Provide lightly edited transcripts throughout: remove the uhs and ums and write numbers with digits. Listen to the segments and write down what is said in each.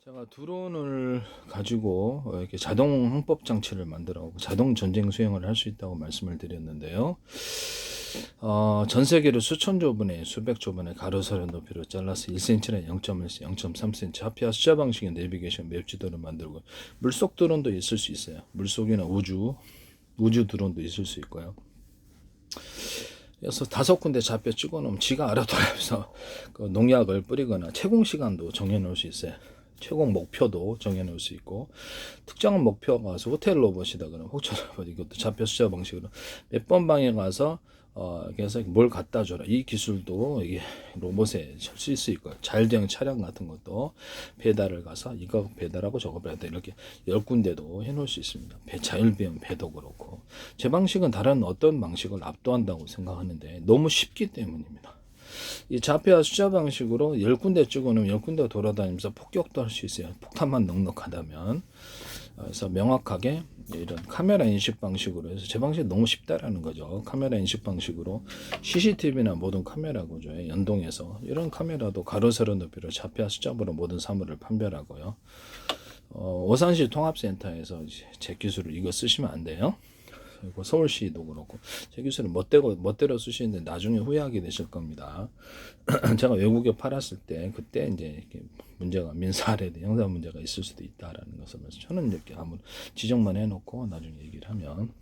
제가 드론을 가지고 이렇게 자동 항법 장치를 만들어 자동 전쟁 수행을 할 수 있다고 말씀을 드렸는데요. 전 세계로 수천조 분의 수백조 분의 가로세로 높이로 잘라서 1cm나 0.1cm, 0.3cm 하피아 숫자 방식의 내비게이션 맵 지도를 만들고 물속 드론도 있을 수 있어요. 물속이나 우주 드론도 있을 수 있고요. 그래서 5군데 좌표 찍어놓으면 지가 알아 돌아서 그 농약을 뿌리거나 채공 시간도 정해놓을 수 있어요. 최고 목표도 정해놓을 수 있고, 특정한 목표가 가서 호텔 로봇이다 그러면 호텔 로봇, 이것도 좌표 숫자 방식으로 몇 번 방에 가서 그래서 뭘 갖다 줘라, 이 기술도 이게 로봇에 쓸 수 있고, 자율주행 차량 같은 것도 배달을 가서 이거 배달하고 저거 배달, 이렇게 10군데도 해놓을 수 있습니다. 자율비행 배도 그렇고. 제 방식은 다른 어떤 방식을 압도한다고 생각하는데 너무 쉽기 때문입니다. 이 좌표와 숫자 방식으로 10군데 찍어놓으면 10군데 돌아다니면서 폭격도 할 수 있어요. 폭탄만 넉넉하다면. 그래서 명확하게 이런 카메라 인식 방식으로 해서, 제 방식이 너무 쉽다라는 거죠. 카메라 인식 방식으로 CCTV나 모든 카메라 구조에 연동해서, 이런 카메라도 가로 세로 높이로 좌표와 숫자로 모든 사물을 판별하고요. 오산시 통합센터에서 제 기술을 이거 쓰시면 안 돼요. 그리고 서울시도 그렇고, 제 기술은 멋대로 쓰시는데 나중에 후회하게 되실 겁니다. 제가 외국에 팔았을 때 그때 이제 이렇게 문제가, 민사례 형사 문제가 있을 수도 있다라는 것을 말해서, 저는 이렇게 한번 지적만 해놓고 나중에 얘기를 하면,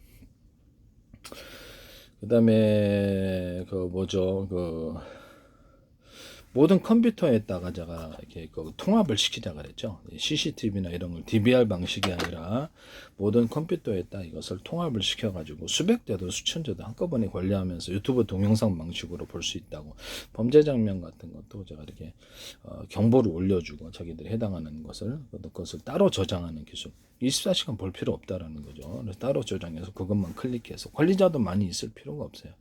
그다음에 모든 컴퓨터에다가 제가 이렇게 통합을 시키자 그랬죠. CCTV나 이런 걸 DVR 방식이 아니라 모든 컴퓨터에다 이것을 통합을 시켜가지고 수백 대도 수천 대도 한꺼번에 관리하면서 유튜브 동영상 방식으로 볼 수 있다고. 범죄 장면 같은 것도 제가 이렇게 경보를 올려주고, 자기들이 해당하는 그것을 따로 저장하는 기술. 24시간 볼 필요 없다라는 거죠. 그래서 따로 저장해서 그것만 클릭해서, 관리자도 많이 있을 필요가 없어요.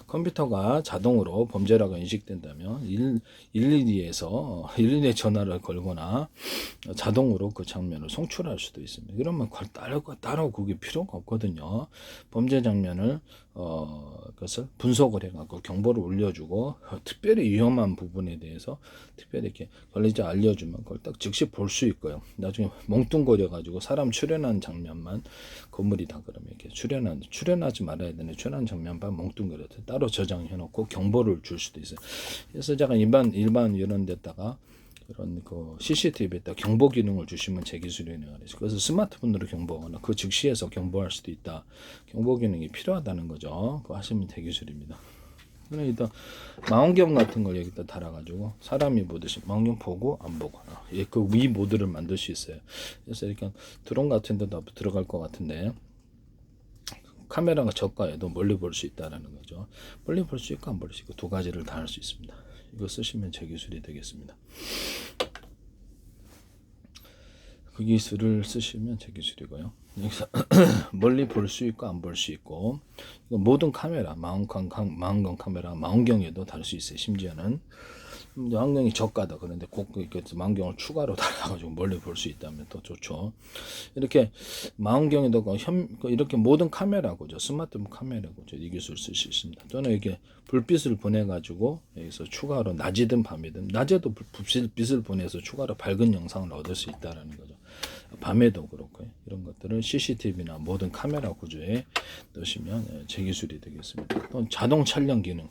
컴퓨터가 자동으로 범죄라고 인식된다면 112에서 112에 전화를 걸거나 자동으로 그 장면을 송출할 수도 있습니다. 그러면 따로 그게 필요가 없거든요. 범죄 장면을 그것을 분석을 해갖고 경보를 올려주고, 특별히 위험한 부분에 대해서 특별히 이렇게 관리자 알려주면 그걸 딱 즉시 볼 수 있고요. 나중에 멍뚱거려가지고 사람 출연한 장면만, 건물이다 그러면 이렇게 출연하지 말아야 되는 출연한 장면만 멍뚱거려서 따로 저장해놓고 경보를 줄 수도 있어요. 그래서 제가 일반 이런 데다가 그런 CCTV에다 경보 기능을 주시면 제 기술이네요. 그래서 스마트폰으로 경보하거나 그 즉시에서 경보할 수도 있다. 경보 기능이 필요하다는 거죠. 그거 하시면 제 기술입니다. 그러니까 망원경 같은 걸 여기다 달아가지고 사람이 보듯이 망원경 보고 안 보고, 그 위 모드를 만들 수 있어요. 그래서 이렇게 드론 같은 데도 들어갈 것 같은데, 카메라가 저가에도 멀리 볼 수 있다라는 거죠. 멀리 볼 수 있고 안 볼 수 있고 두 가지를 다 할 수 있습니다. 이거 쓰시면 제 기술이 되겠습니다. 그 기술을 쓰시면 제 기술이고요. 여기서 멀리 볼 수 있고 안 볼 수 있고, 모든 카메라, 망원경 카메라, 망원경에도 다를 수 있어요. 심지어는 망원경이 저가다 그런데 망원경을 추가로 달아가지고 멀리 볼 수 있다면 더 좋죠. 이렇게 망원경에도 이렇게 모든 카메라고죠. 스마트폰 카메라고죠. 이 기술 쓸 수 있습니다. 또는 이렇게 불빛을 보내가지고 여기서 추가로 낮이든 밤이든, 낮에도 불빛을 보내서 추가로 밝은 영상을 얻을 수 있다라는 거죠. 밤에도 그렇고요. 이런 것들을 CCTV나 모든 카메라 구조에 넣으시면 제 기술이 되겠습니다. 또 자동 촬영 기능.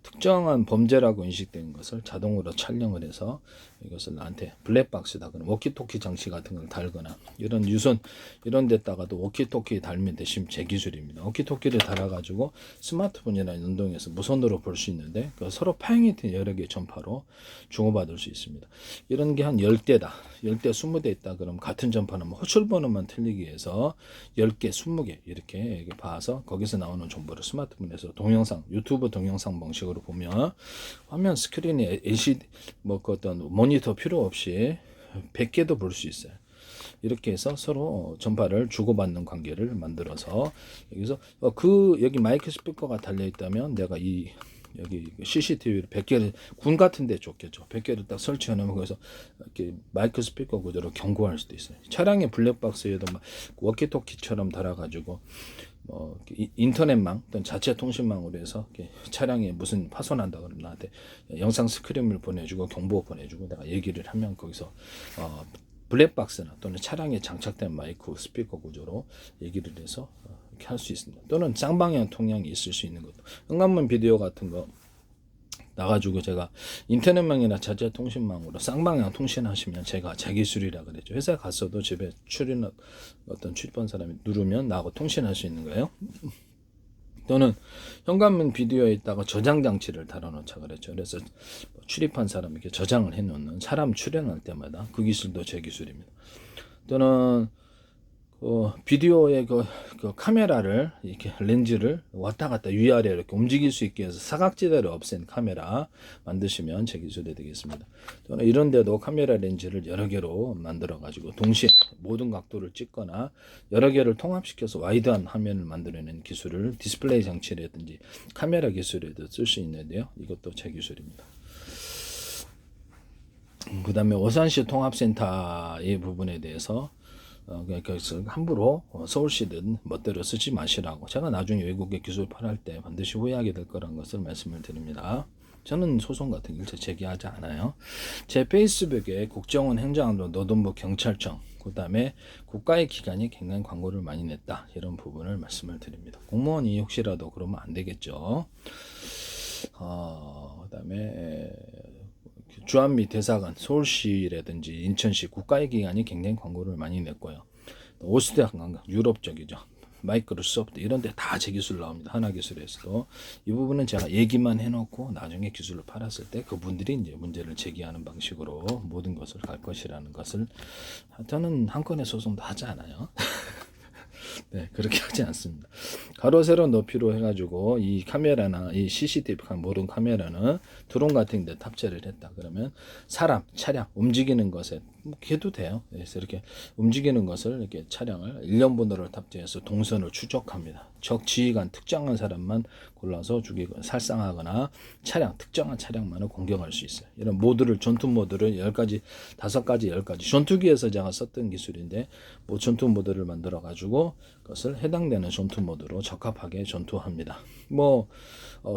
특정한 범죄라고 인식된 것을 자동으로 촬영을 해서 이것을 나한테 블랙박스다 그러면 워키토키 장치 같은 걸 달거나, 이런 유선 이런 데다가도 워키토키 달면 대신 제 기술입니다. 워키토키를 달아가지고 스마트폰이나 연동해서 무선으로 볼 수 있는데, 서로 파행이 여러 개의 전파로 주고받을 수 있습니다. 이런 게 한 10대다, 10대 20대 있다 그러면 같은 전파는 호출 번호만 틀리기 위해서 10개 20개 이렇게 봐서 거기서 나오는 정보를 스마트폰에서 동영상, 유튜브 동영상 방식으로 보면 화면 스크린에 LCD 어떤 모니터 필요 없이 100개도 볼 수 있어요. 이렇게 해서 서로 전파를 주고받는 관계를 만들어서, 여기서 여기 마이크 스피커가 달려 있다면 내가 여기 CCTV를 100개를 군 같은 데 좋겠죠. 100개를 딱 설치해 놓으면 거기서 이렇게 마이크 스피커 구조로 경고할 수도 있어요. 차량의 블랙박스에도 워키토키처럼 달아가지고 인터넷망 또는 자체 통신망으로 해서 차량에 무슨 파손한다 그러면 나한테 영상 스크림을 보내주고 경보 보내주고, 내가 얘기를 하면 거기서 블랙박스나 또는 차량에 장착된 마이크 스피커 구조로 얘기를 해서 이렇게 할 수 있습니다. 또는 쌍방향 통양이 있을 수 있는 것도 현관문 비디오 같은 거 나가지고 제가 인터넷망이나 자재통신망으로 쌍방향 통신하시면 제가 자기술이라 그랬죠. 회사에 갔어도 집에 어떤 출입한 사람이 누르면 나하고 통신할 수 있는 거예요. 또는 현관문 비디오에 있다가 저장 장치를 달아놓자 그랬죠. 그래서 출입한 사람 이렇게 저장을 해놓는 사람 출연할 때마다 그 기술도 제 기술입니다. 또는 비디오의 그 카메라를 이렇게 렌즈를 왔다 갔다 위아래 이렇게 움직일 수 있게 해서 사각지대를 없앤 카메라 만드시면 제 기술이 되겠습니다. 또는 이런 데도 카메라 렌즈를 여러 개로 만들어 가지고 동시에 모든 각도를 찍거나 여러 개를 통합시켜서 와이드한 화면을 만들어내는 기술을 디스플레이 장치라든지 카메라 기술에도 쓸 수 있는데요. 이것도 제 기술입니다. 그 다음에 오산시 통합센터의 부분에 대해서 그래서 함부로 서울시든 멋대로 쓰지 마시라고 제가 나중에 외국에 기술 팔할 때 반드시 후회하게 될 거란 것을 말씀을 드립니다. 저는 소송 같은 일체 제기하지 않아요. 제 페이스북에 국정원 행정안도 노동부 경찰청 그 다음에 국가의 기관이 굉장히 광고를 많이 냈다 이런 부분을 말씀을 드립니다. 공무원이 혹시라도 그러면 안 되겠죠. 그 다음에 주한미 대사관 서울시라든지 인천시 국가의 기관이 굉장히 광고를 많이 냈고요. 오스트리아 유럽 쪽이죠. 마이크로소프트 이런 데 다 제 기술 나옵니다. 하나기술에서도 이 부분은 제가 얘기만 해놓고 나중에 기술을 팔았을 때 그분들이 이제 문제를 제기하는 방식으로 모든 것을 갈 것이라는 것을 저는 한 건의 소송도 하지 않아요. 네, 그렇게 하지 않습니다. 가로 세로 높이로 해가지고 이 카메라나 이 CCTV 모든 카메라는 드론 같은 데 탑재를 했다. 그러면 사람, 차량 움직이는 것에 해도 돼요. 그래서 이렇게 움직이는 것을 이렇게 차량을 1년 번호를 탑재해서 동선을 추적합니다. 적 지휘관 특정한 사람만 골라서 죽이거나 살상하거나 특정한 차량만을 공격할 수 있어요. 이런 모드를 전투 모드를 10가지, 5가지, 10가지 전투기에서 제가 썼던 기술인데 뭐 전투 모드를 만들어 가지고 그것을 해당되는 전투 모드로 적합하게 전투합니다. 뭐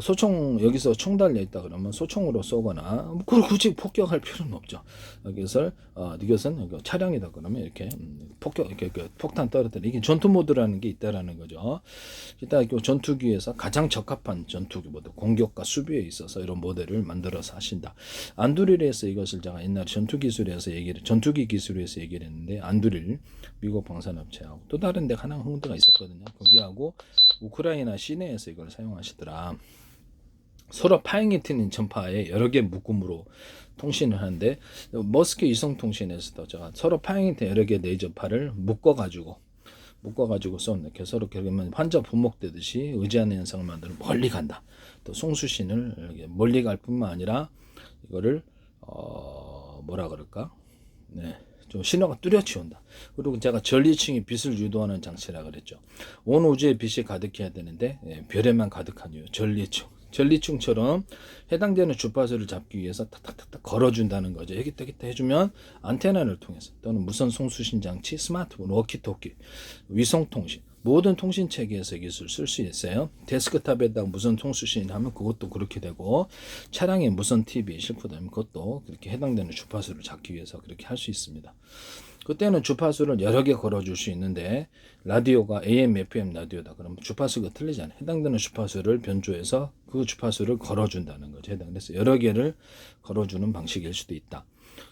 소총 여기서 총 달려 있다 그러면 소총으로 쏘거나 굳이 폭격할 필요는 없죠. 여기서 이것은 차량이다 그러면 이렇게 이렇게 폭탄 떨어뜨려 이게 전투 모드라는 게 있다라는 거죠. 일단 전투기에서 가장 적합한 전투기 모드 공격과 수비에 있어서 이런 모델을 만들어서 하신다. 안두릴에서 이것을 제가 옛날에 전투기 기술에서 얘기를 했는데 안두릴 미국 방산업체하고 또 다른 데 하나 홍대가 있었거든요. 거기하고 우크라이나 시내에서 이걸 사용하시더라. 서로 파행이 튀는 전파에 여러 개 묶음으로 통신을 하는데 머스크 위성통신에서도 제가 서로 파행이 튀는 여러 개 레이저파를 묶어가지고 쏘는 서로 그러면 환자 분목되듯이 의지하는 현상을 만들어 멀리 간다. 또 송수신을 멀리 갈 뿐만 아니라 이거를 뭐라 그럴까? 네. 좀 신호가 뚜렷이 온다. 그리고 제가 전리층이 빛을 유도하는 장치라 그랬죠. 온 우주에 빛이 가득해야 되는데 별에만 가득한 이유 전리층처럼 해당되는 주파수를 잡기 위해서 탁탁탁 걸어준다는 거죠. 여기 해주면 안테나를 통해서 또는 무선 송수신 장치, 스마트폰, 워키토키, 위성통신 모든 통신 체계에서 기술 쓸 수 있어요. 데스크탑에다가 무선 송수신 하면 그것도 그렇게 되고 차량에 무선 TV 싣고다니면 그것도 그렇게 해당되는 주파수를 잡기 위해서 그렇게 할 수 있습니다. 그때는 주파수를 여러 개 걸어줄 수 있는데 라디오가 AM, FM 라디오다. 그러면 주파수가 틀리잖아요. 해당되는 주파수를 변조해서 그 주파수를 걸어준다는 거죠. 그래서 여러 개를 걸어주는 방식일 수도 있다.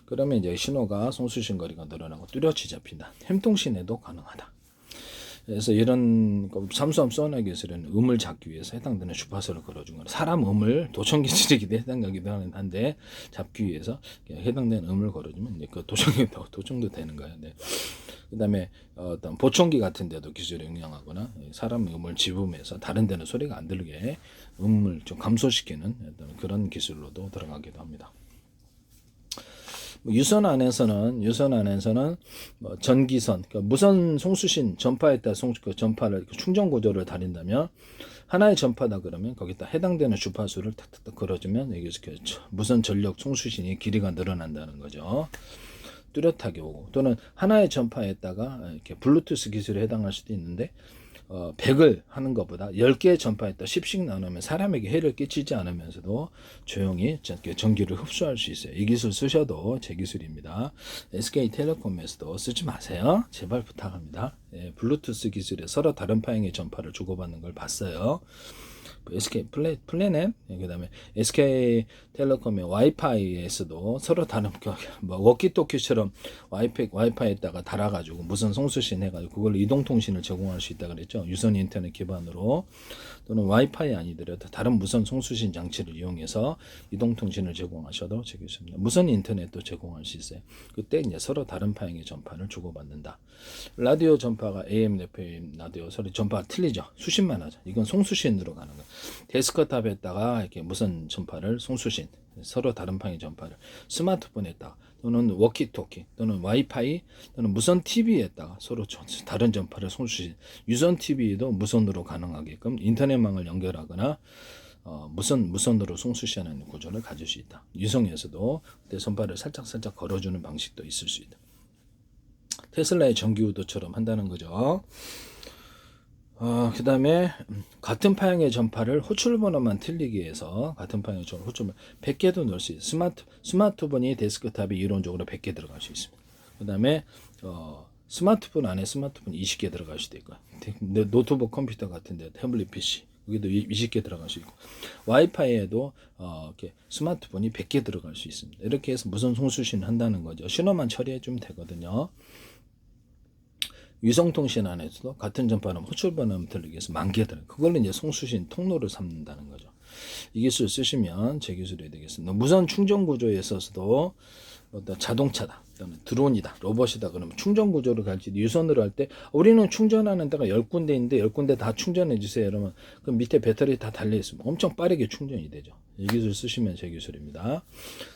그러면 이제 신호가 송수신 거리가 늘어나고 뚜렷이 잡힌다. 햄통신에도 가능하다. 그래서 이런 삼수함 소나 기술은 음을 잡기 위해서 해당되는 주파수를 걸어준 거는 사람 음을 도청 기술이기도 해당하기도 한데 잡기 위해서 해당되는 음을 걸어주면 이제 그 도청도 되는 거예요. 네. 그다음에 어떤 보청기 같은 데도 기술이 응용하거나 사람 음을 집음해서 다른 데는 소리가 안 들게 음을 좀 감소시키는 어떤 그런 기술로도 들어가기도 합니다. 유선 안에서는 뭐 전기선, 그러니까 무선 송수신 전파에 따라 전파를 충전 구조를 다룬다면 하나의 전파다 그러면 거기다 해당되는 주파수를 탁탁탁 걸어주면 여기서 무선 전력 송수신이 길이가 늘어난다는 거죠. 뚜렷하게 오고 또는 하나의 전파에다가 이렇게 블루투스 기술에 해당할 수도 있는데 100을 하는 것보다 10개의 전파에다 10씩 나누면 사람에게 해를 끼치지 않으면서도 조용히 전기를 흡수할 수 있어요. 이 기술 쓰셔도 제 기술입니다. SK텔레콤에서도 쓰지 마세요. 제발 부탁합니다. 예, 블루투스 기술에 서로 다른 파형의 전파를 주고받는 걸 봤어요. SK 플래넷, 그다음에 SK텔레콤의 와이파이에서도 서로 다른 뭐 워키토키처럼 와이파이에다가 달아가지고 무선 송수신 해가지고 그걸로 이동통신을 제공할 수 있다 그랬죠. 유선 인터넷 기반으로 또는 와이파이 아니더라도 다른 무선 송수신 장치를 이용해서 이동통신을 제공하셔도 되겠습니다. 무선 인터넷도 제공할 수 있어요. 그때 이제 서로 다른 파형의 전파를 주고받는다. 라디오 전파가 AM, FM 라디오 서로 전파가 틀리죠. 수신만 하죠. 이건 송수신으로 가는 거예요. 데스크탑에다가 이렇게 무선 전파를 송수신 서로 다른 방의 전파를 스마트폰에다가 또는 워키토키 또는 와이파이 또는 무선 TV에다가 서로 다른 전파를 송수신 유선 TV도 무선으로 가능하게끔 인터넷망을 연결하거나 무선으로 송수신하는 구조를 가질 수 있다. 유성에서도 전파를 살짝 걸어주는 방식도 있을 수 있다. 테슬라의 전기우도처럼 한다는 거죠. 그 다음에 같은 파형의 전파를 호출번호만 틀리기 위해서 같은 파형의 전파 호출번호 100개도 넣을 수 있어요. 스마트폰이 데스크탑에 이론적으로 100개 들어갈 수 있습니다. 그 다음에 스마트폰 안에 스마트폰 20개 들어갈 수도 있고요. 노트북 컴퓨터 같은데 태블릿 PC 여기도 20개 들어갈 수 있고 와이파이에도 이렇게 스마트폰이 100개 들어갈 수 있습니다. 이렇게 해서 무선 송수신 한다는 거죠. 신호만 처리해 주면 되거든요. 위성통신 안에서도 같은 전파는 호출번호만 들리기 위해서 10,000개 들어요. 그걸로 이제 송수신 통로를 삼는다는 거죠. 이 기술 쓰시면 제 기술이 되겠습니다. 무선 충전 구조에 있어서도 어떤 자동차다, 또는 드론이다, 로봇이다 그러면 충전 구조를 갈지 유선으로 할 때 우리는 충전하는 데가 10군데 있는데 10군데 다 충전해 주세요. 그러면 그 밑에 배터리 다 달려 있으면 엄청 빠르게 충전이 되죠. 이 기술 쓰시면 제 기술입니다.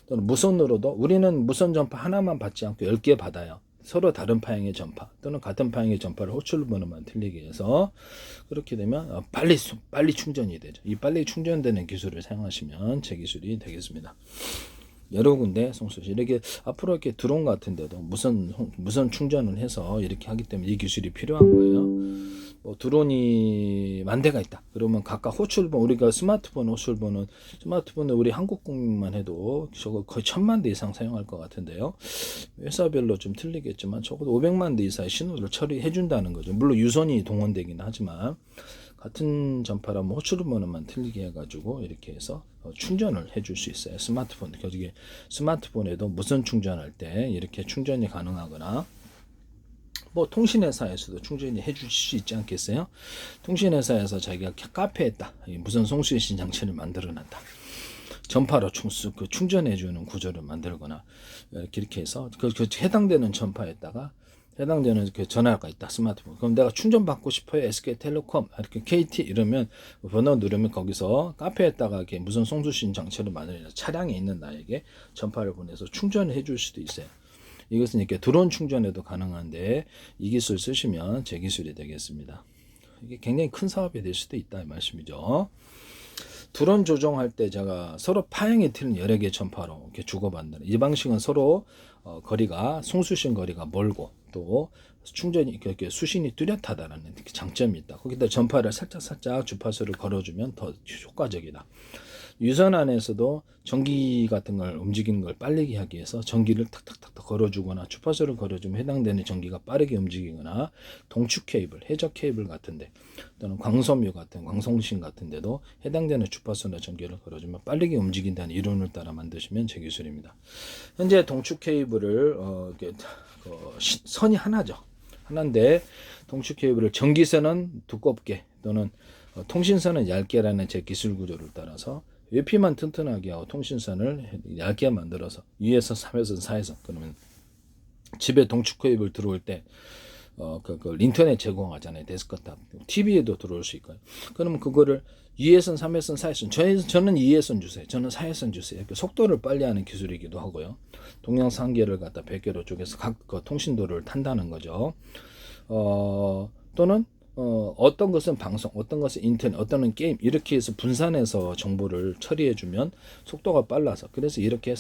또는 무선으로도 우리는 무선 전파 하나만 받지 않고 10개 받아요. 서로 다른 파형의 전파 또는 같은 파형의 전파를 호출번호만 틀리게 해서 그렇게 되면 빨리 충전이 되죠. 이 빨리 충전되는 기술을 사용하시면 제 기술이 되겠습니다. 여러 군데 송수신 이렇게 앞으로 이렇게 드론 같은 데도 무선 충전을 해서 이렇게 하기 때문에 이 기술이 필요한 거예요. 뭐 드론이 10,000대가 있다. 그러면 각각 호출번 우리가 스마트폰은 우리 한국 국민만 해도 저거 거의 10,000만 대 이상 사용할 것 같은데요. 회사별로 좀 틀리겠지만 적어도 500만 대 이상의 신호를 처리해 준다는 거죠. 물론 유선이 동원되긴 하지만 같은 전파라면 호출번호만 틀리게 해가지고 이렇게 해서 충전을 해줄 수 있어요. 스마트폰 거기에 스마트폰에도 무선 충전할 때 이렇게 충전이 가능하거나 뭐 통신회사에서도 충전이 해줄 수 있지 않겠어요? 통신회사에서 자기가 카페에다 무선 송수신 장치를 만들어놨다. 전파로 충전해주는 구조를 만들거나 이렇게 해서 해당되는 전파에다가 해당되는 그 전화가 있다. 스마트폰. 그럼 내가 충전받고 싶어요. SK텔레콤, 이렇게 KT 이러면 번호 누르면 거기서 카페에다가 이렇게 무선 송수신 장치를 만들어서 차량에 있는 나에게 전파를 보내서 충전을 해줄 수도 있어요. 이것은 이렇게 드론 충전에도 가능한데 이 기술 쓰시면 제 기술이 되겠습니다. 이게 굉장히 큰 사업이 될 수도 있다 이 말씀이죠. 드론 조종할 때 제가 서로 파형이 틀린 여러 개의 전파로 이렇게 주고받는 이 방식은 서로 거리가 송수신 거리가 멀고 또 충전이 이렇게 수신이 뚜렷하다는 장점이 있다. 거기다 전파를 살짝 주파수를 걸어주면 더 효과적이다. 유선 안에서도 전기 같은 걸 움직이는 걸 빨리 하기 위해서 전기를 탁탁탁 걸어주거나 주파수를 걸어주면 해당되는 전기가 빠르게 움직이거나 동축 케이블, 해적 케이블 같은데 또는 광섬유 같은 광송신 같은데도 해당되는 주파수나 전기를 걸어주면 빠르게 움직인다는 이론을 따라 만드시면 제 기술입니다. 현재 동축 케이블을 선이 하나인데 동축 케이블을 전기선은 두껍게 또는 통신선은 얇게라는 제 기술 구조를 따라서 외피만 튼튼하게 하고 통신선을 얇게 만들어서 2에서 3에서 4에서 그러면 집에 동축 케이블 들어올 때 인터넷 제공하잖아요. 데스크탑 TV에도 들어올 수 있고요. 그러면 그거를 2에선 3에선 4에선 저는 2에선 주세요. 저는 4에선 주세요. 이렇게 속도를 빨리 하는 기술이기도 하고요. 동영상 한개를 갖다 100개로 쪼개서 각 통신도를 탄다는 거죠. 또는 어떤 것은 방송, 어떤 것은 인터넷, 어떤 건 게임 이렇게 해서 분산해서 정보를 처리해주면 속도가 빨라서 그래서 이렇게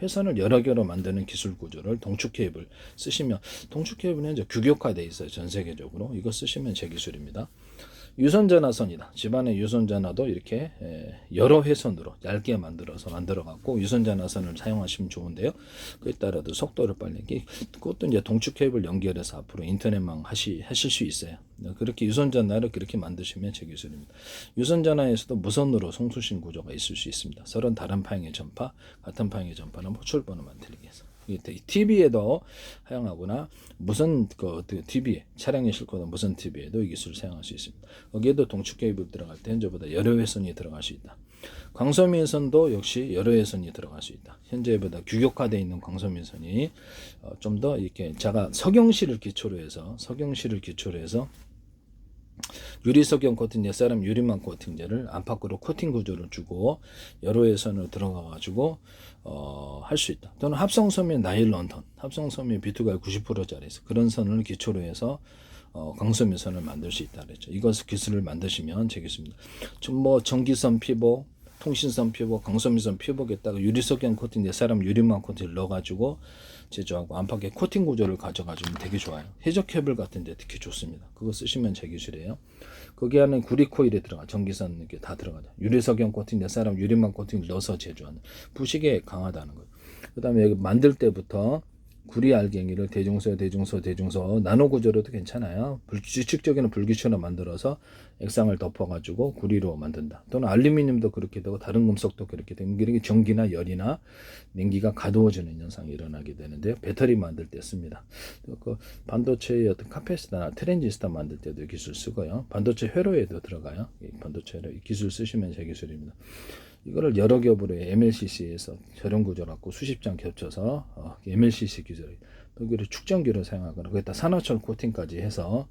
회선을 여러 개로 만드는 기술 구조를 동축 케이블 쓰시면 동축 케이블은 이제 규격화돼 있어요. 전 세계적으로 이거 쓰시면 제 기술입니다. 유선전화선이다. 집안의 유선전화도 이렇게 여러 회선으로 얇게 만들어갖고 유선전화선을 사용하시면 좋은데요. 그에 따라도 속도를 빨리 그것도 이제 동축 케이블 연결해서 앞으로 인터넷망 하실 수 있어요. 그렇게 유선전화를 그렇게 만드시면 제 기술입니다. 유선전화에서도 무선으로 송수신 구조가 있을 수 있습니다. 서로 다른 파형의 전파, 같은 파형의 전파는 호출번호만 틀리게 해서. TV에도 사용하거나 무선 TV에 차량에 싣고는 무선 TV에도 이 기술을 사용할 수 있습니다. 거기에도 동축 케이블 들어갈 때 현재보다 여러 회선이 들어갈 수 있다. 광섬유선도 역시 여러 회선이 들어갈 수 있다. 현재보다 규격화되어 있는 광섬유선이 좀 더 이렇게 석영실을 기초로 해서 유리석영 코팅제, 쌀람 유리망 코팅제를 안팎으로 코팅 구조를 주고 여러 회선으로 들어가 가지고 할 수 있다. 또는 합성섬유 나일론 선, 합성섬유 비투가 90%짜리 그런 선을 기초로 해서 광섬유 선을 만들 수 있다 그랬죠. 이것 기술을 만드시면 제 기술입니다. 뭐 전기선 피복, 통신선 피복, 광섬유선 피복에다가 유리석영 코팅제, 쌀람 유리망 코팅을 넣어가지고 제조하고 안팎에 코팅 구조를 가져가주면 되게 좋아요. 해적 케이블 같은 데 특히 좋습니다. 그거 쓰시면 제 기술이에요. 거기 안에 구리 코일에 들어가 전기선 이렇게 다 들어가죠. 유리석영 코팅, 쌀람 유리망 코팅을 넣어서 제조하는 부식에 강하다는 거예요. 그 다음에 여기 만들 때부터 구리 알갱이를 대중소 나노 구조로도 괜찮아요. 규칙적인 불규칙으로 만들어서 액상을 덮어가지고 구리로 만든다. 또는 알루미늄도 그렇게 되고 다른 금속도 그렇게 되면 이렇게 전기나 열이나 냉기가 가두어지는 현상이 일어나게 되는데요. 배터리 만들 때 씁니다. 그 반도체의 어떤 카패시터나 트랜지스터 만들 때도 이 기술 쓰고요. 반도체 회로에도 들어가요. 반도체 회로 이 기술 쓰시면 제 기술입니다. 이거를 여러 겹으로 MLCC에서 저렴 구조 갖고 수십 장 겹쳐서 MLCC 기술, 여기를 축전기로 사용하거나 거기다 산화철 코팅까지 해서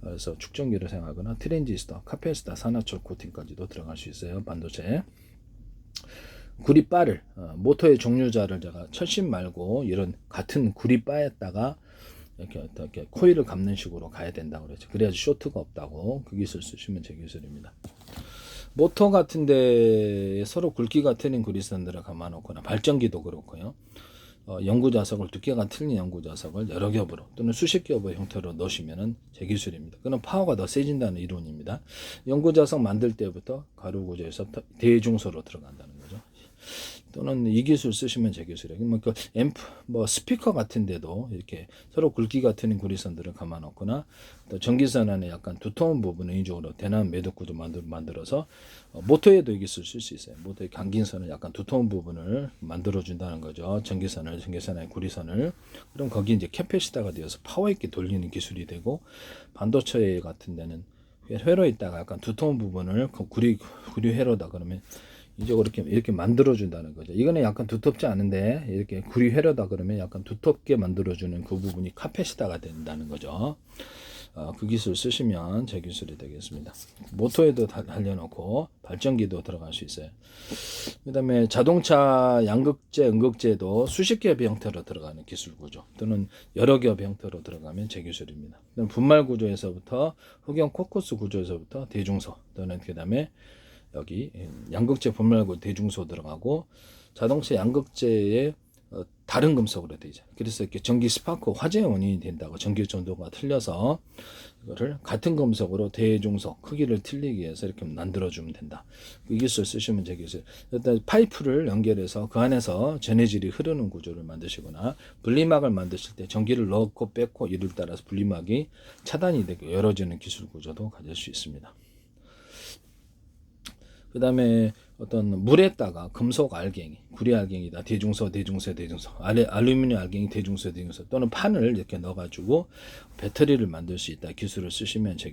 그래서 축전기로 사용하거나 트랜지스터, 카패시터, 산화철 코팅까지도 들어갈 수 있어요. 반도체. 구리바를 모터의 종류자를 제가 철심 말고 이런 같은 구리바에다가 이렇게 코일을 감는 식으로 가야 된다고 그랬죠. 그래야지 쇼트가 없다고. 그 기술 쓰시면 제 기술입니다. 모터 같은 데 서로 굵기가 틀린 구리선들을 감아놓거나 발전기도 그렇고요. 연구자석을 두께가 틀린 연구자석을 여러 겹으로 또는 수십 겹의 형태로 넣으시면은 제 기술입니다. 그는 파워가 더 세진다는 이론입니다. 연구자석 만들 때부터 가루 구조에서 대중소로 들어간다는 거죠. 또는 이 기술 쓰시면 제 기술이에요. 그 앰프, 스피커 같은 데도 이렇게 서로 굵기가 틀린 구리선들을 감아놓거나 또 전기선 안에 약간 두터운 부분을 인위적으로 대남 매듭구도 만들어서 모터에도 이 기술 쓸 수 있어요. 모터의 감긴선을 약간 두터운 부분을 만들어준다는 거죠. 전기선 안에 구리선을. 그럼 거기 이제 캐패시터가 되어서 파워 있게 돌리는 기술이 되고 반도체 같은 데는 회로에 있다가 약간 두터운 부분을 구리 회로다 그러면 이쪽으로 이렇게 만들어준다는 거죠. 이거는 약간 두텁지 않은데 이렇게 구리 회로다 그러면 약간 두텁게 만들어주는 그 부분이 카패시터가 된다는 거죠. 그 기술 쓰시면 제 기술이 되겠습니다. 모터에도 달려놓고 발전기도 들어갈 수 있어요. 그 다음에 자동차 양극재, 음극재도 수십 겹의 형태로 들어가는 기술 구조 또는 여러 겹의 형태로 들어가면 제 기술입니다. 분말 구조에서부터 흑연 코커스 구조에서부터 대중소 또는 그 다음에 여기 양극재 분말구 대중소 들어가고 자동차 양극재에 다른 금속으로 되죠. 그래서 이렇게 전기 스파크 화재 원인이 된다고 전기 전도가 틀려서 이거를 같은 금속으로 대중소 크기를 틀리기 위해서 이렇게 만들어주면 된다. 이 기술 쓰시면 제 기술. 일단 파이프를 연결해서 그 안에서 전해질이 흐르는 구조를 만드시거나 분리막을 만드실 때 전기를 넣고 뺐고 이를 따라서 분리막이 차단이 되고 열어지는 기술 구조도 가질 수 있습니다. 그 다음에 어떤 물에다가 금속 알갱이, 구리 알갱이다, 대중소, 알루미늄 알갱이, 대중소 또는 판을 이렇게 넣어가지고 배터리를 만들 수 있다. 기술을 쓰시면 제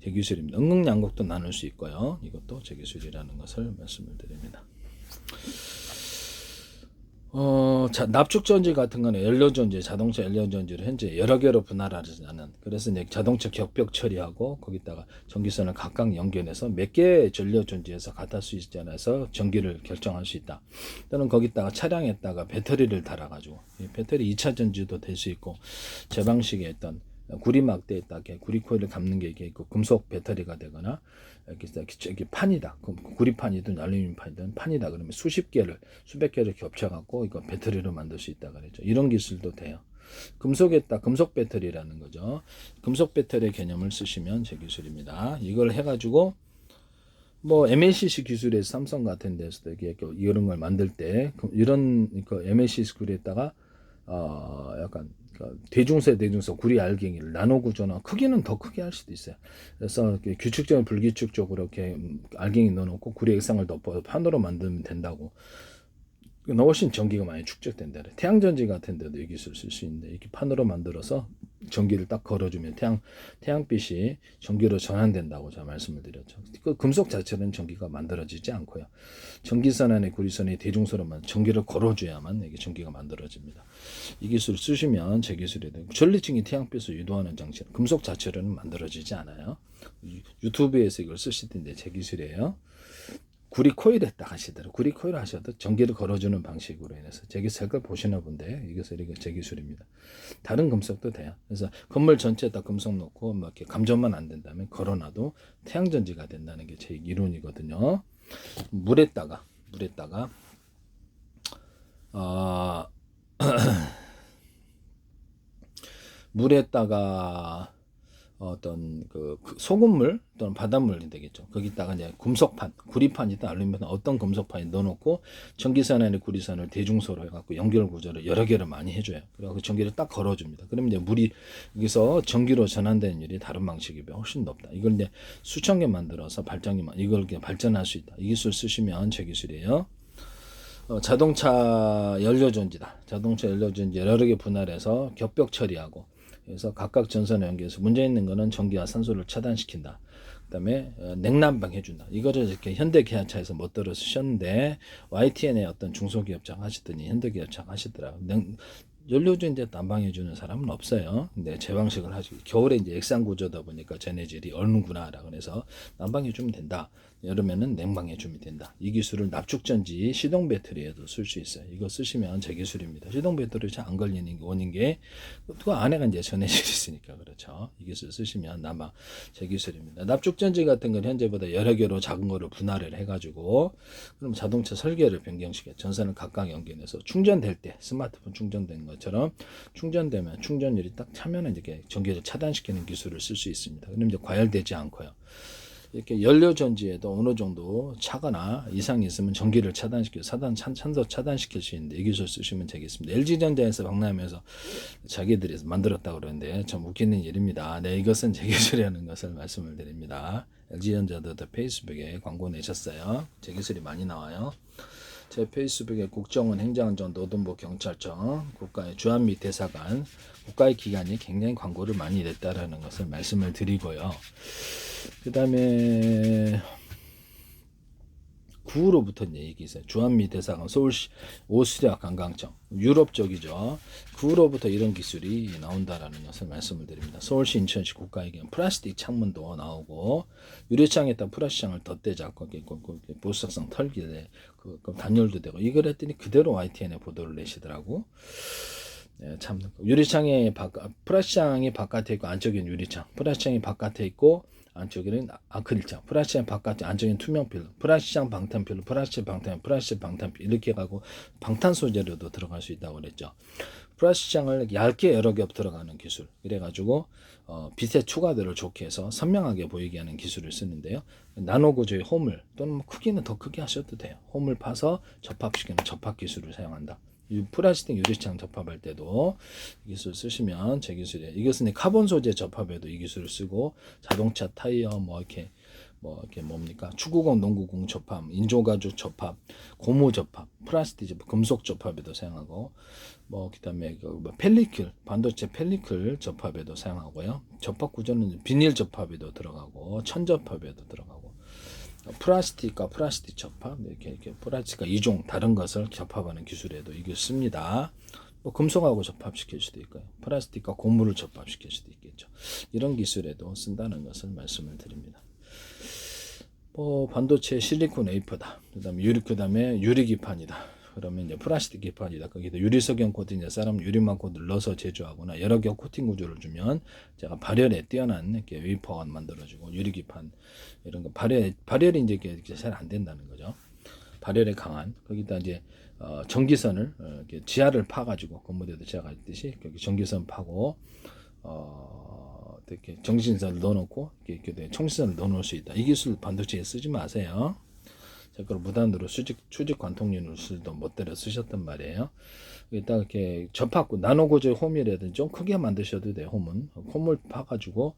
기술입니다. 응급양극도 나눌 수 있고요. 이것도 제 기술이라는 것을 말씀을 드립니다. 납축전지 같은 거는 연료전지, 자동차 연료전지를 현재 여러 개로 분할하지 않은, 그래서 이제 자동차 격벽 처리하고 거기다가 전기선을 각각 연결해서 몇 개의 전류전지에서 갖다 수 있지 않아서 전기를 결정할 수 있다. 또는 거기다가 차량에다가 배터리를 달아가지고, 배터리 2차 전지도 될 수 있고, 제 방식의 어떤 구리 막대에다 이렇게 구리 코일을 감는 게 이게 있고 금속 배터리가 되거나 이렇게 판이다. 구리판이든 알루미늄 판이든 판이다. 그러면 수십 개를 수백 개를 겹쳐갖고 이거 배터리로 만들 수 있다 그랬죠. 이런 기술도 돼요. 금속에다 금속 배터리라는 거죠. 금속 배터리 개념을 쓰시면 제 기술입니다. 이걸 해가지고 뭐 MLCC 기술에서 삼성 같은 데서도 이런 걸 만들 때 이런 MLCC 구리에다가 약간 대중세 구리 알갱이를 나노 구조나 크기는 더 크게 할 수도 있어요. 그래서 규칙적인 불규칙적으로 이렇게 알갱이 넣어놓고 구리 액상을 덮어서 판으로 만들면 된다고. 훨씬 전기가 많이 축적된다. 태양전지 같은 데도 이 기술 쓸 수 있는데 이렇게 판으로 만들어서 전기를 딱 걸어주면 태양빛이 전기로 전환된다고 제가 말씀을 드렸죠. 그 금속 자체는 전기가 만들어지지 않고요. 전기선 안에 구리선에 대중소로만 전기를 걸어줘야만 이게 전기가 만들어집니다. 이 기술 쓰시면 제 기술이 돼요. 전리층이 태양빛을 유도하는 장치, 금속 자체로는 만들어지지 않아요. 유튜브에서 이걸 쓰시던데 제 기술이에요. 구리 코일에 딱 하시더라고요. 구리 코일 하셔도 전기를 걸어주는 방식으로 인해서 제 기술을 보시나 본데 이게 제 기술입니다. 다른 금속도 돼요. 그래서 건물 전체에다 금속 넣고 뭐 이렇게 감전만 안 된다면 걸어놔도 태양전지가 된다는 게 제 이론이거든요. 물에다가 물에다가 어떤 그 소금물 또는 바닷물이 되겠죠. 거기다가 이제 금속판, 구리판이든 알루미늄 어떤 금속판에 넣어놓고 전기선 안에 구리선을 대중소로 해갖고 연결 구조를 여러 개를 많이 해줘요. 그리고 전기를 딱 걸어줍니다. 그러면 이제 물이 여기서 전기로 전환되는 일이 다른 방식이 훨씬 높다. 이걸 이제 수천 개 만들어서 이걸 발전할 수 있다. 이 기술 쓰시면 제 기술이에요. 자동차 연료전지다. 자동차 연료전지 여러 개 분할해서 격벽 처리하고 그래서 각각 전선에 연결해서 문제 있는 거는 전기와 산소를 차단시킨다. 그다음에 냉난방 해준다. 이거를 이렇게 현대기아차에서 멋대로 쓰셨는데 YTN의 어떤 중소기업장 하시더니 현대기아차 하시더라고요. 연료전지에 난방해주는 사람은 없어요. 근데 제 방식을 하시고 겨울에 이제 액상 구조다 보니까 전해질이 얼는구나라고 해서 난방해주면 된다. 여름에는 냉방해주면 된다. 이 기술을 납축전지 시동 배터리에도 쓸 수 있어요. 이거 쓰시면 제 기술입니다. 시동 배터리 잘 안 걸리는 원인 게 그 안에가 이제 전해질이 있으니까 그렇죠. 이 기술 쓰시면 아마 제 기술입니다. 납축전지 같은 건 현재보다 여러 개로 작은 거를 분할을 해가지고 그럼 자동차 설계를 변경시켜 전선을 각각 연결해서 충전될 때 스마트폰 충전된 것처럼 충전되면 충전율이 딱 차면은 이렇게 전기를 차단시키는 기술을 쓸 수 있습니다. 그럼 이제 과열되지 않고요. 이렇게 연료전지에도 어느 정도 차거나 이상이 있으면 전기를 찬소 차단시킬 수 있는데 이 기술 쓰시면 되겠습니다. LG전자에서 박람회에서 자기들이 만들었다고 그러는데 참 웃기는 일입니다. 네, 이것은 제 기술이라는 것을 말씀을 드립니다. LG전자도 페이스북에 광고 내셨어요. 제 기술이 많이 나와요. 제 페이스북에 국정원, 행정안전, 노동부, 경찰청, 국가의 주한미 대사관, 국가의 기관이 굉장히 광고를 많이 냈다라는 것을 말씀을 드리고요. 그 다음에 구로부터 얘기 있어요. 주한미 대사관, 서울시, 오스트리아 관광청, 유럽 쪽이죠. 구로부터 이런 기술이 나온다라는 것을 말씀을 드립니다. 서울시, 인천시 국가기관 플라스틱 창문도 나오고 유리창에다 플라스틱 창을 덧대자고 보석성 털기에 단열도 되고 이걸 했더니 그대로 YTN에 보도를 내시더라고. 네, 참 유리창에 플라스틱이 바깥에 있고 안쪽에는 유리창, 플라스틱이 바깥에 있고 안쪽에는 아크릴창, 플라스틱 바깥에 안쪽에는 투명 필름, 플라스틱 방탄 필름, 플라스틱 방탄 필름 이렇게 가고 방탄 소재로도 들어갈 수 있다고 그랬죠. 플라스틱장을 얇게 여러 겹 들어가는 기술. 그래가지고 빛의 추가들을 좋게 해서 선명하게 보이게 하는 기술을 쓰는데요. 나노 구조의 홈을 또는 크기는 더 크게 하셔도 돼요. 홈을 파서 접합시키는 접합 기술을 사용한다. 이 플라스틱 유리창 접합할 때도 이 기술 쓰시면 제 기술이에요. 이것은 카본 소재 접합에도 이 기술을 쓰고 자동차 타이어 이렇게 뭡니까 축구공, 농구공 접합, 인조가죽 접합, 고무 접합, 플라스틱 접합, 금속 접합에도 사용하고 그다음에 펠리클 반도체 펠리클 접합에도 사용하고요. 접합 구조는 비닐 접합에도 들어가고 천 접합에도 들어가고. 플라스틱과 플라스틱 접합 이렇게 플라스틱과 이종 다른 것을 접합하는 기술에도 이게 씁니다. 금속하고 접합시킬 수도 있고요. 플라스틱과 고무를 접합시킬 수도 있겠죠. 이런 기술에도 쓴다는 것을 말씀을 드립니다. 반도체 실리콘 웨이퍼다. 그다음에 유리기판이다. 그러면 이제 플라스틱 기판이다. 거기다 유리석영 코팅, 이제 사람 유리막 코드를 넣어서 제조하거나 여러 겹 코팅 구조를 주면 제가 발열에 뛰어난 이렇게 웨이퍼가 만들어지고 유리 기판 이런 거 발열이 이제 이렇게 잘 안 된다는 거죠. 발열에 강한 거기다 이제 전기선을 이렇게 지하를 파가지고 건물에도 제가 했듯이 여기 전기선 파고 이렇게 정신선을 넣어놓고 이렇게 청신선을 넣어놓을 수 있다. 이 기술 반도체에 쓰지 마세요. 자, 그럼 무단으로 수직 관통 유닛을도 멋대로 쓰셨단 말이에요. 여기다 이렇게 접합구 나노고제 홈이라든지 좀 크게 만드셔도 돼요. 홈을 파가지고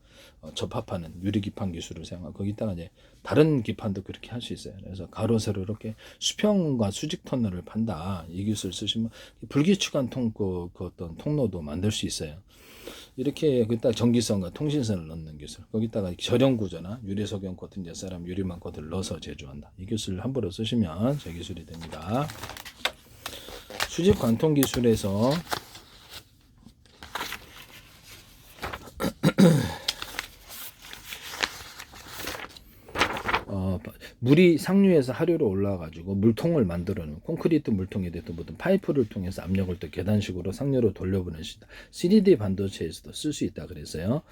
접합하는 유리기판 기술을 사용하고 거기다가 이제 다른 기판도 그렇게 할 수 있어요. 그래서 가로 세로 이렇게 수평과 수직 터널을 판다. 이 기술 쓰시면 불규칙한 그 어떤 통로도 만들 수 있어요. 이렇게 거기다 전기선과 통신선을 넣는 기술, 거기다가 저렴 구조나 유리석영 코팅, 사람 유리막 코드를 넣어서 제조한다. 이 기술을 함부로 쓰시면 제 기술이 됩니다. 수직 관통 기술에서 물이 상류에서 하류로 올라와가지고 물통을 만들어놓은 콘크리트 물통에 대해서 모든 파이프를 통해서 압력을 또 계단식으로 상류로 돌려보낼 수 있다. 3D 반도체에서도 쓸 수 있다 그랬어요.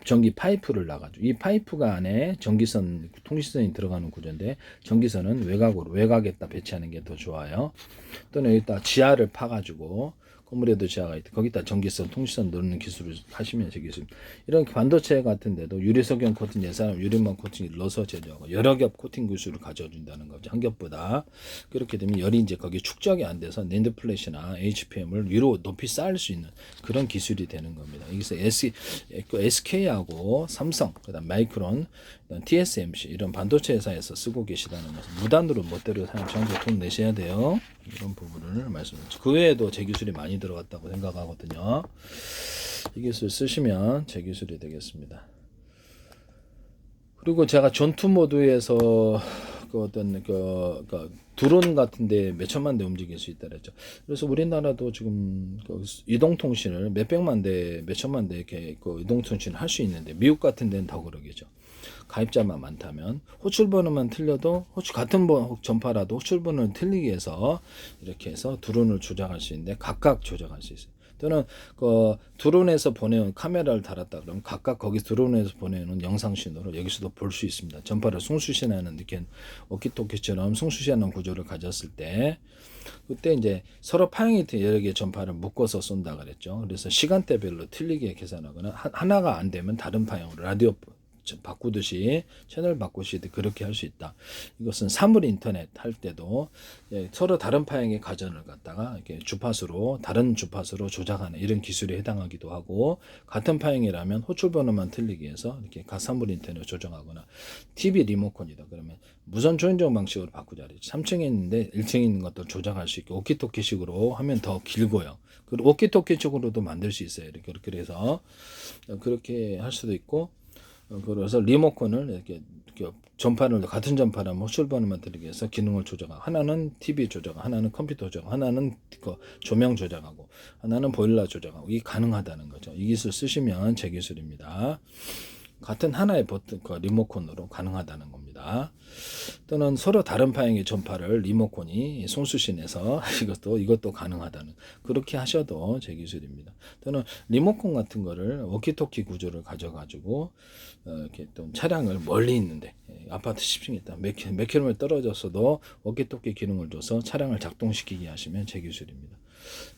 전기 파이프를 놔가지고 이 파이프가 안에 전기선, 통신선이 들어가는 구조인데 전기선은 외곽에다 배치하는 게 더 좋아요. 또는 여기다 지하를 파가지고 건물에도 지하가 있다. 거기다 전기선, 통신선 넣는 기술을 하시면 제 기술. 이런 반도체 같은 데도 유리석영 코팅, 예산 유리막 코팅을 넣어서 제조하고 여러 겹 코팅 기술을 가져준다는 거죠. 한 겹보다. 그렇게 되면 열이 이제 거기 축적이 안 돼서 낸드 플래시나 HPM을 위로 높이 쌓을 수 있는 그런 기술이 되는 겁니다. 여기서 SK하고 삼성, 그다음 마이크론, TSMC 이런 반도체 회사에서 쓰고 계시다는 것은 무단으로 멋대로 사용하고 돈 내셔야 돼요. 이런 부분을 말씀드렸죠. 그 외에도 제 기술이 많이 들어갔다고 생각하거든요. 이 기술 쓰시면 제 기술이 되겠습니다. 그리고 제가 전투 모드에서 그 어떤 드론 같은데 몇 천만 대 움직일 수 있다 그랬죠. 그래서 우리나라도 지금 그 이동통신을 몇 백만 대, 몇 천만 대 이렇게 그 이동통신을 할 수 있는데 미국 같은 데는 더 그러겠죠. 가입자만 많다면 호출 번호만 틀려도 같은 전파라도 호출 번호를 틀리게 해서 이렇게 해서 드론을 조작할 수 있는데 각각 조작할 수 있어요. 또는 그 드론에서 보내온 카메라를 달았다 그러면 각각 거기 드론에서 보내는 영상 신호를 여기서도 볼 수 있습니다. 전파를 송수신하는 이렇게 워키토키처럼 송수신하는 구조를 가졌을 때 그때 이제 서로 파형이 여러 개의 전파를 묶어서 쏜다 그랬죠. 그래서 시간대별로 틀리게 계산하거나 하나가 안 되면 다른 파형으로 라디오 바꾸듯이 채널 바꾸시듯이 그렇게 할 수 있다. 이것은 사물 인터넷 할 때도 서로 다른 파형의 가전을 갖다가 이렇게 주파수로 다른 주파수로 조작하는 이런 기술에 해당하기도 하고 같은 파형이라면 호출 번호만 틀리게 해서 이렇게 사물 인터넷 조정하거나 TV 리모컨이다 그러면 무선 조인종 방식으로 바꾸자. 3층에 있는데 1층에 있는 것도 조작할 수 있고 워키토키식으로 하면 더 길고요. 그리고 워키토키식으로도 만들 수 있어요. 이렇게 그래서 그렇게 할 수도 있고. 그래서 리모컨을 이렇게 전파를 같은 전파라면 호출 번호만 들리게 해서 기능을 조정하고 하나는 TV 조정하고 하나는 컴퓨터 조정, 하나는 그 조명 조정하고 하나는 보일러 조정하고 이게 가능하다는 거죠. 이 기술 쓰시면 제 기술입니다. 같은 하나의 버튼 리모컨으로 가능하다는 겁니다. 또는 서로 다른 파형의 전파를 리모컨이 송수신해서 이것도 가능하다는 그렇게 하셔도 제 기술입니다. 또는 리모컨 같은 거를 워키토키 구조를 가져가지고 이렇게 또 차량을 멀리 있는데 아파트 10층에 있다 몇 킬로미터 떨어졌어도 워키토키 기능을 줘서 차량을 작동시키게 하시면 제 기술입니다.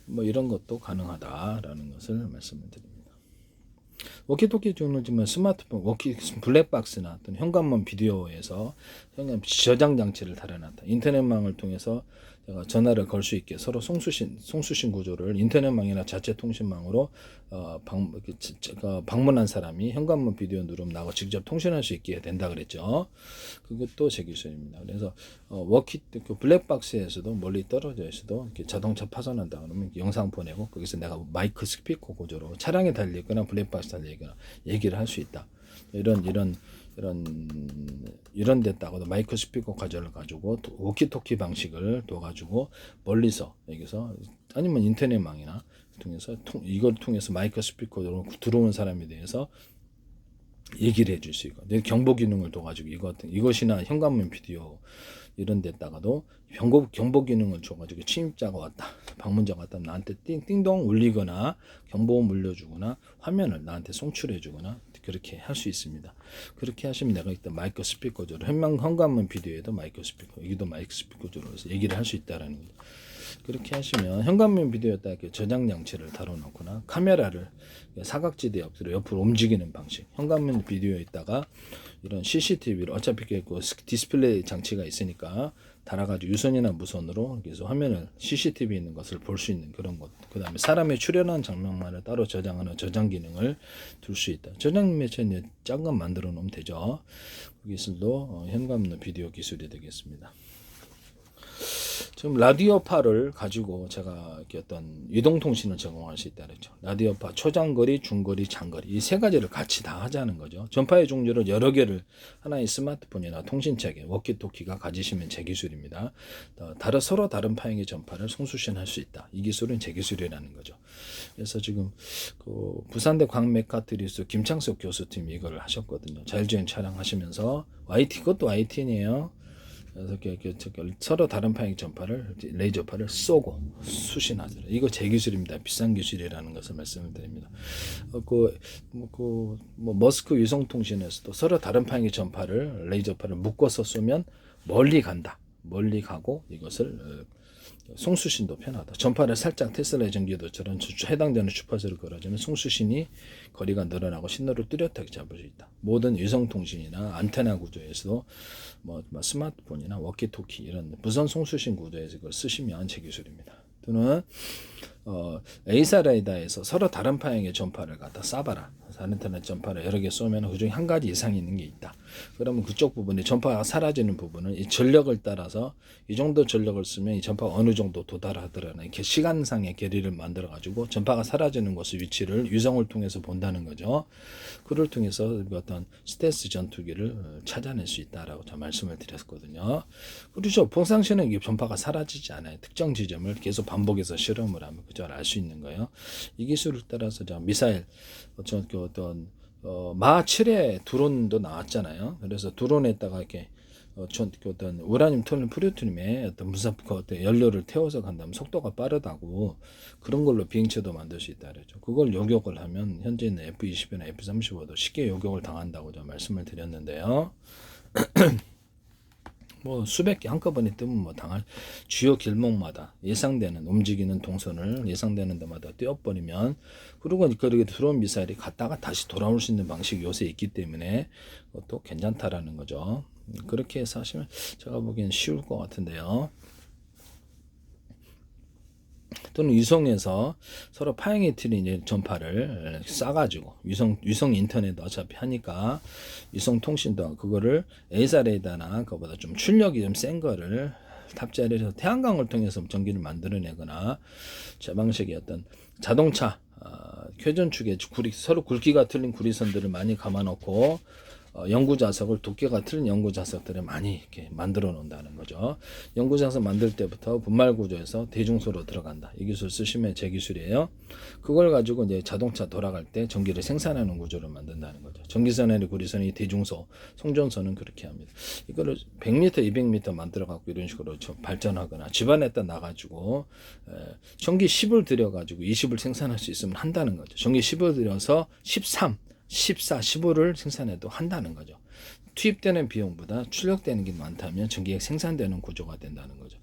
뭐 이런 것도 가능하다라는 것을 말씀을 드립니다. 워키토키 중은 스마트폰, 블랙박스나 또는 현관문 비디오에서 저장 장치를 달아놨다. 인터넷망을 통해서 전화를 걸 수 있게 서로 송수신 구조를 인터넷망이나 자체 통신망으로 방문한 사람이 현관문 비디오 누르면 나하고 직접 통신할 수 있게 된다 그랬죠. 그것도 제 기술입니다. 그래서 블랙박스에서도 멀리 떨어져 있어도 이렇게 자동차 파손한다 그러면 영상 보내고 거기서 내가 마이크 스피커 구조로 차량에 달리거나 블랙박스 달리거나 얘기를 할 수 있다. 이런 데다가도 마이크 스피커 과정을 가지고 워키토키 방식을 둬가지고 멀리서 여기서 아니면 인터넷망이나 통해서 이걸 통해서 마이크 스피커로 들어오는 사람에 대해서 얘기를 해줄 수 있고, 내 경보 기능을 둬가지고 이것이나 현관문 비디오 이런 데다가도 경보 기능을 줘가지고 침입자가 왔다, 방문자가 왔다, 나한테 띵동 울리거나 경보 물려주거나 화면을 나한테 송출해주거나 그렇게 할 수 있습니다. 그렇게 하시면 내가 일단 마이크 스피커로 현관문 비디오에도 마이크 스피커, 여기도 마이크 스피커로 해서 얘기를 할 수 있다라는 거죠. 그렇게 하시면 현관문 비디오에다 저장 장치를 달아놓거나 카메라를 사각지대 옆으로 움직이는 방식, 현관문 비디오에다가 이런 CCTV를 어차피 그 디스플레이 장치가 있으니까 달아가지고 유선이나 무선으로 그래서 화면을 CCTV 있는 것을 볼 수 있는 그런 것. 그 다음에 사람의 출연한 장면만을 따로 저장하는 저장 기능을 둘 수 있다. 저장 매체 작은 것 만들어 놓으면 되죠. 그 기술도 현관문 비디오 기술이 되겠습니다. 지금 라디오파를 가지고 제가 이렇게 어떤 이동통신을 제공할 수 있다 그랬죠. 라디오파, 초장거리, 중거리, 장거리 이 세 가지를 같이 다 하자는 거죠. 전파의 종류를 여러 개를 하나의 스마트폰이나 통신체계, 워키토키가 가지시면 제 기술입니다. 서로 다른 파형의 전파를 송수신할 수 있다. 이 기술은 제 기술이라는 거죠. 그래서 지금 그 부산대 광메카트리스 김창석 교수팀이 이걸 하셨거든요. 자율주행 촬영하시면서 그것도 YTN이에요. 그래서 서로 다른 파형 전파를 레이저파를 쏘고 수신하더라. 이거 제 기술입니다. 비싼 기술이라는 것을 말씀을 드립니다. 머스크 위성통신에서도 서로 다른 파형의 전파를 레이저파를 묶어서 쏘면 멀리 간다. 멀리 가고 이것을 송수신도 편하다. 전파를 살짝 테슬라의 전기도처럼 해당되는 주파수를 걸어주면 송수신이 거리가 늘어나고 신호를 뚜렷하게 잡을 수 있다. 모든 위성통신이나 안테나 구조에서도 스마트폰이나 워키토키 이런 무선 송수신 구조에서 이걸 쓰시면 제 기술입니다. 또는 A사 레이더에서 서로 다른 파형의 전파를 갖다 쏴봐라. 인터넷 전파를 여러 개 쏘면 그중에 한 가지 이상이 있는 게 있다. 그러면 그쪽 부분이 전파가 사라지는 부분은 이 전력을 따라서 이 정도 전력을 쓰면 이 전파가 어느 정도 도달하더라는 이렇게 시간상의 괴리를 만들어 가지고 전파가 사라지는 곳의 위치를 위성을 통해서 본다는 거죠. 그를 통해서 어떤 스텔스 전투기를 찾아낼 수 있다라고 제가 말씀을 드렸거든요. 그렇죠. 평상시에는 이게 전파가 사라지지 않아요. 특정 지점을 계속 반복해서 실험을 하면 그걸 알 수 있는 거예요. 이 기술을 따라서 미사일 마7의 드론도 나왔잖아요. 그래서 드론에다가 이렇게 어떤 우라늄, 톨륨, 플루토늄의 어떤 연료를 태워서 간다면 속도가 빠르다고 그런 걸로 비행체도 만들 수 있다 그랬죠. 그걸 요격을 하면 현재 있는 F-22나 F-35도 쉽게 요격을 당한다고 제가 말씀을 드렸는데요. 수백 개 한꺼번에 뜨면 당할 주요 길목마다 예상되는 움직이는 동선을 예상되는 데마다 띄워버리면 그리고 그렇게 들어온 미사일이 갔다가 다시 돌아올 수 있는 방식이 요새 있기 때문에 그것도 괜찮다라는 거죠. 그렇게 해서 하시면 제가 보기엔 쉬울 것 같은데요. 또는 위성에서 서로 파형이 틀린 전파를 싸가지고 위성 인터넷 어차피 하니까 위성 통신도 그거를 A사 레이더나 그거보다 좀 출력이 좀 센 거를 탑재를 해서 태양광을 통해서 전기를 만들어내거나 제 방식의 어떤 자동차 회전축에 서로 굵기가 틀린 구리선들을 많이 감아놓고 연구자석을 두께가 틀린 연구자석들을 많이 이렇게 만들어 놓는다는 거죠. 연구자석 만들 때부터 분말 구조에서 대중소로 들어간다. 이 기술 쓰시면 제 기술이에요. 그걸 가지고 이제 자동차 돌아갈 때 전기를 생산하는 구조를 만든다는 거죠. 전기선의 구리선이 대중소, 송전선은 그렇게 합니다. 이거를 100m, 200m 만들어 갖고 이런 식으로 발전하거나 집안에다 놔가지고 전기 10을 들여가지고 20을 생산할 수 있으면 한다는 거죠. 전기 10을 들여서 13, 14, 15를 생산해도 한다는 거죠. 투입되는 비용보다 출력되는 게 많다면 전기가 생산되는 구조가 된다는 거죠.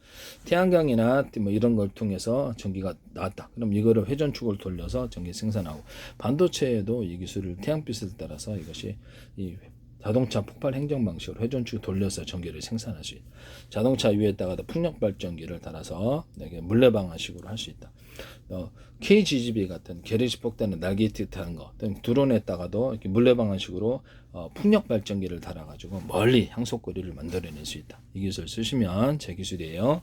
태양광이나 이런 걸 통해서 전기가 나왔다. 그럼 이거를 회전축을 돌려서 전기 생산하고 반도체에도 이 기술을 태양빛을 따라서 이것이 이 자동차 폭발 행정 방식으로 회전축 돌려서 전기를 생산할 수 있다. 자동차 위에다가 풍력 발전기를 달아서 물레 방식으로 할 수 있다. KGGB 같은 계리식 폭탄은 날개짓하는 거, 드론에다가도 이렇게 물레 방식으로 풍력 발전기를 달아가지고 멀리 항속거리를 만들어낼 수 있다. 이 기술 쓰시면 제 기술이에요.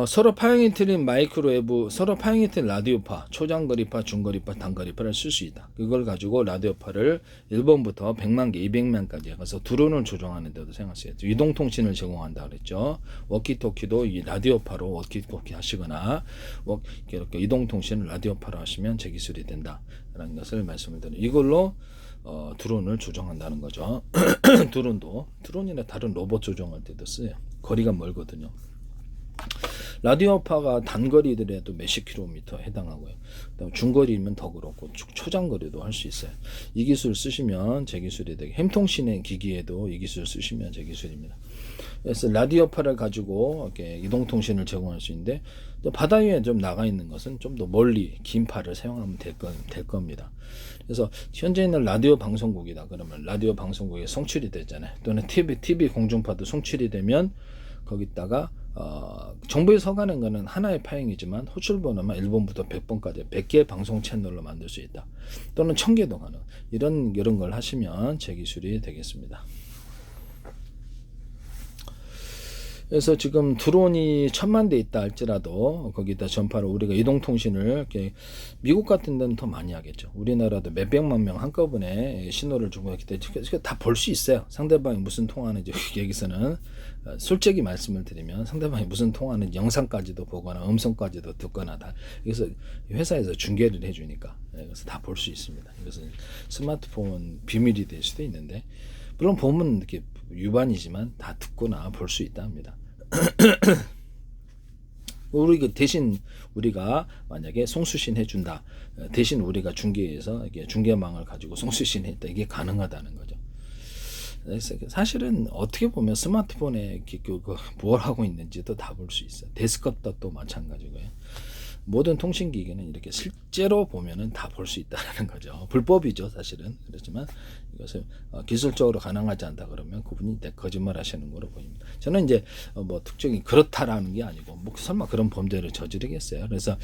서로 파형이 틀린 마이크로웨브, 서로 파형이 틀린 라디오파, 초장거리파, 중거리파, 단거리파를 쓸 수 있다. 그걸 가지고 라디오파를 1번부터 100만 개, 200만까지 해서 드론을 조종하는 데도 사용할 수 있죠. 이동통신을 제공한다 그랬죠. 워키토키도 이 라디오파로 워키토키 하시거나 이렇게 이동통신을 라디오파로 하시면 제 기술이 된다라는 것을 말씀을 드려요. 이걸로 드론을 조종한다는 거죠. 드론이나 다른 로봇 조종할 때도 써요. 거리가 멀거든요. 라디오파가 단거리들에도 몇십 킬로미터 해당하고요. 그다음 중거리면 더 그렇고 초장거리도 할 수 있어요. 이 기술 쓰시면 제 기술이 되게 햄통신의 기기에도 이 기술 쓰시면 제 기술입니다. 그래서 라디오파를 가지고 이렇게 이동통신을 제공할 수 있는데 또 바다 위에 좀 나가 있는 것은 좀 더 멀리 긴 팔을 사용하면 될 겁니다. 그래서 현재 있는 라디오 방송국이다 그러면 라디오 방송국에 송출이 되잖아요. 또는 TV 공중파도 송출이 되면 거기다가 정부에 서가는 거는 하나의 파행이지만 호출번호만 1번부터 100번까지 100개의 방송 채널로 만들 수 있다. 또는 1000개도 가능. 이런 걸 하시면 제 기술이 되겠습니다. 그래서 지금 드론이 1000만 대 있다 할지라도 거기다 전파를 우리가 이동통신을 이렇게 미국 같은 데는 더 많이 하겠죠. 우리나라도 몇백만 명 한꺼번에 신호를 주고 했기 때문에 다 볼 수 있어요. 상대방이 무슨 통화하는지 여기서는 솔직히 말씀을 드리면 상대방이 무슨 통화하는지 영상까지도 보거나 음성까지도 듣거나 다 그래서 회사에서 중계를 해주니까 그래서 다 볼 수 있습니다. 이것은 스마트폰 비밀이 될 수도 있는데 물론 보면 이렇게 유반이지만 다 듣거나 볼 수 있다 합니다. 우리 대신 우리가 만약에 송수신 해준다. 대신 우리가 중계해서 이게 중계망을 가지고 송수신 했다. 이게 가능하다는 거죠. 사실은 어떻게 보면 스마트폰에 뭘 하고 있는지도 다 볼 수 있어요. 데스크톱도 마찬가지고요. 모든 통신기기는 이렇게 실제로 보면은 다 볼 수 있다는 거죠. 불법이죠, 사실은. 그렇지만 이것을 기술적으로 가능하지 않다 그러면 그분이 거짓말 하시는 거로 보입니다. 저는 이제 뭐 특정이 그렇다라는 게 아니고 뭐 설마 그런 범죄를 저지르겠어요. 그래서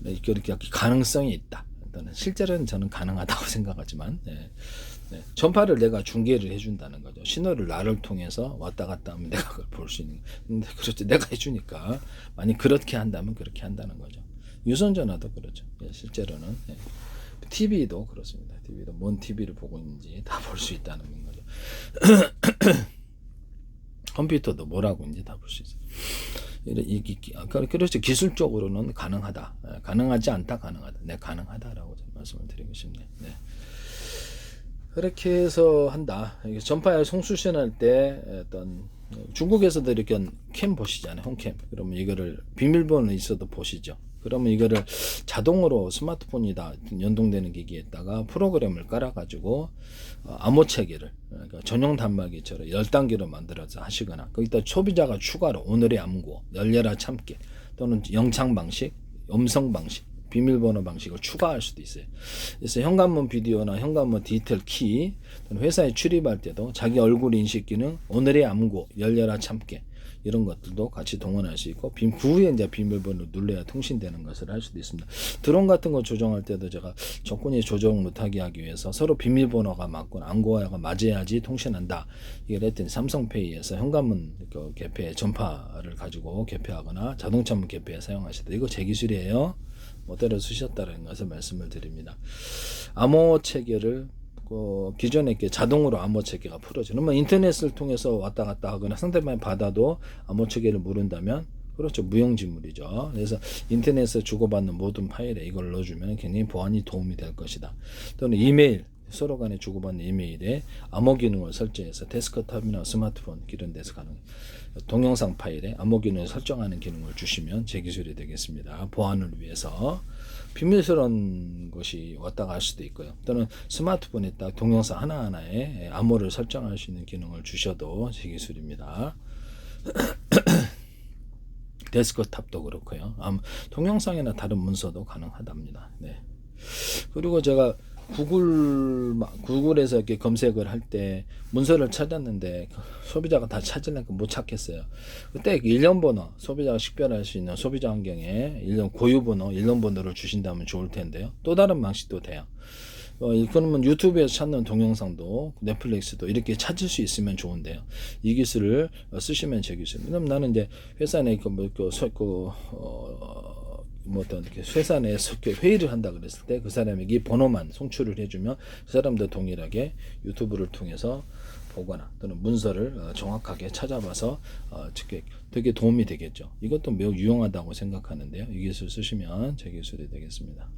이렇게 가능성이 있다. 실제로는 저는 가능하다고 생각하지만 전파를 내가 중계를 해준다는 거죠. 신호를 나를 통해서 왔다 갔다 하면 내가 그걸 볼 수 있는 근데 그렇죠. 내가 해주니까 만약 그렇게 한다면 그렇게 한다는 거죠. 유선전화도 그렇죠. 실제로는 TV도 그렇습니다. TV도 뭔 TV를 보고 있는지 다 볼 수 있다는 거죠. 컴퓨터도 뭘 하고 있는지 다 볼 수 있어요. 그렇죠. 기술적으로는 가능하다. 가능하지 않다, 가능하다. 네, 가능하다라고 말씀을 드리고 싶네요. 네. 그렇게 해서 한다. 전파에 송수신할 때 어떤 중국에서도 이렇게 캠 보시잖아요. 홈캠. 그러면 이거를 비밀번호 있어도 보시죠. 그러면 이거를 자동으로 스마트폰이다 연동되는 기기에다가 프로그램을 깔아가지고 암호 체계를 그러니까 전용 단말기처럼 10단계로 만들어서 하시거나 거기다 소비자가 추가로 오늘의 암고, 열려라 참깨 또는 영창 방식, 음성 방식 비밀번호 방식을 추가할 수도 있어요. 그래서 현관문 비디오나 현관문 디지털 키 또는 회사에 출입할 때도 자기 얼굴 인식 기능, 오늘의 암고, 열려라 참깨 이런 것들도 같이 동원할 수 있고 그 후에 이제 비밀번호 눌러야 통신되는 것을 할 수도 있습니다. 드론 같은 거 조정할 때도 제가 적군이 조정 못하게 하기 위해서 서로 비밀번호가 맞거나 암고가 맞아야지 통신한다. 이걸 했더니 삼성페이에서 현관문 개폐 전파를 가지고 개폐하거나 자동차문 개폐에 사용하시다. 이거 제 기술이에요. 모델을 쓰셨다는 것을 말씀을 드립니다. 암호 체계를 기존에 자동으로 암호 체계가 풀어져. 그러면 인터넷을 통해서 왔다 갔다 하거나 상대방이 받아도 암호 체계를 모른다면 그렇죠. 무용지물이죠. 그래서 인터넷에 주고받는 모든 파일에 이걸 넣어주면 굉장히 보안이 도움이 될 것이다. 또는 이메일 서로 간에 주고받는 이메일에 암호 기능을 설정해서 데스크톱이나 스마트폰 이런 데서 가능해요. 동영상 파일에 암호 기능을 설정하는 기능을 주시면 제 기술이 되겠습니다. 보안을 위해서 비밀스러운 것이 왔다 갈 수도 있고요. 또는 스마트폰에 딱 동영상 하나하나에 암호를 설정할 수 있는 기능을 주셔도 제 기술입니다. 데스크탑도 그렇고요. 동영상이나 다른 문서도 가능하답니다. 네. 그리고 제가 구글에서 이렇게 검색을 할 때 문서를 찾았는데 소비자가 다 찾으려니까 못 찾겠어요. 그때 일련 번호, 소비자가 식별할 수 있는 소비자 환경에 고유 번호, 일련 번호를 주신다면 좋을 텐데요. 또 다른 방식도 돼요. 그러면 유튜브에서 찾는 동영상도 넷플릭스도 이렇게 찾을 수 있으면 좋은데요. 이 기술을 쓰시면 제 기술. 왜냐면 나는 이제 회사 내 어떤 회사 내에서 회의를 한다 그랬을 때 그 사람에게 번호만 송출을 해주면 그 사람도 동일하게 유튜브를 통해서 보거나 또는 문서를 정확하게 찾아봐서 되게 도움이 되겠죠. 이것도 매우 유용하다고 생각하는데요. 이 기술 쓰시면 제 기술이 되겠습니다.